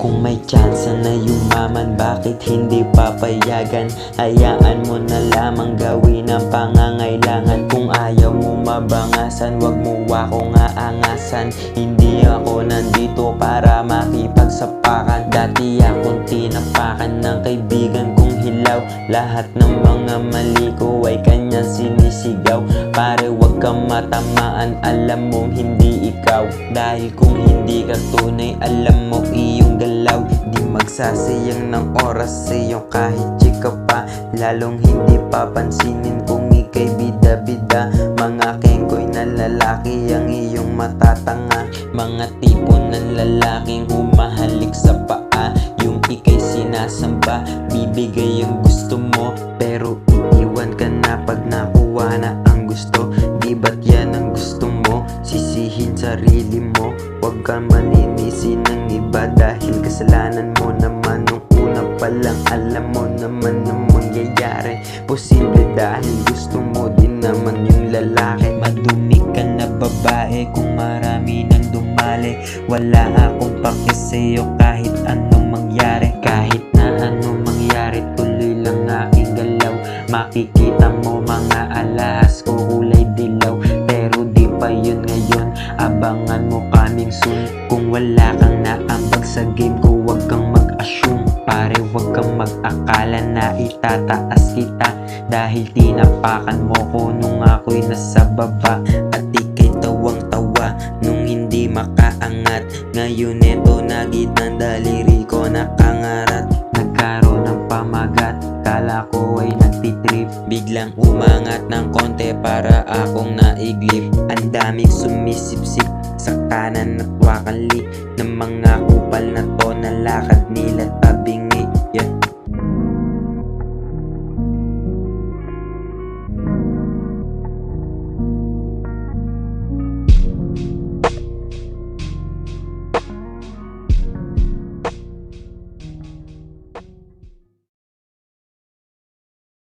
Kung may chance na yumaman, bakit hindi papayagan? Hayaan mo na lamang gawin ang pangangailangan. Kung ayaw mo mabangasan, wag mo akong aangasan. Hindi ako nandito para makipagsapakan. Dati akong tinapakan ng kaibigan kong hilaw. Lahat ng mga mali ko ay kanyang sinisigaw. Pare, wag kang matamaan, alam mong hindi ikaw. Dahil kung hindi ka tunay, alam mo iyong galaw. Di magsasayang ng oras sa iyong kahit chika pa. Lalong hindi papansinin kung ika'y bida-bida. Mga kengkoy na lalaki ang iyong matatanga. Mga tipo ng lalaking humahalik sa paa. Yung ika'y sinasamba, bibigay ang gusto mo, pero iiwan ka na pag nakuha na ang gusto. Di ba't yan ang gusto mo? Sisihin sarili mo. Huwag kang maninisin ng iba dahil kasalanan mo naman. Nung una pa lang alam mo naman ang mangyayari. Posible dahil gusto mo din naman yung lalaki. Madumi ka na babae kung marami nang dumali. Wala akong pake sa'yo kahit anong mangyari. Kahit na anong mangyari, tuloy lang aking galaw. Makikita mo mga alahas ko kulay dilaw, pero di pa yun ngayon. Abangan mo coming soon. Kung wala kang naambag sa game ko, wag kang mag-assume. Pare, wag kang mag-akala na itataas kita, dahil tinapakan mo ko nung ako'y nasa baba. At ika'y tawang-tawa nung hindi makaangat. Ngayon eto na gitnang daliri ko nakangarat. Nagkaroon ng pamagat, kala ko ay nagtitrip. Biglang umangat ng konti para akong naiglip. Ang daming sumisipsip sa kanan at wakali ng mga kupal na to na lakad nila.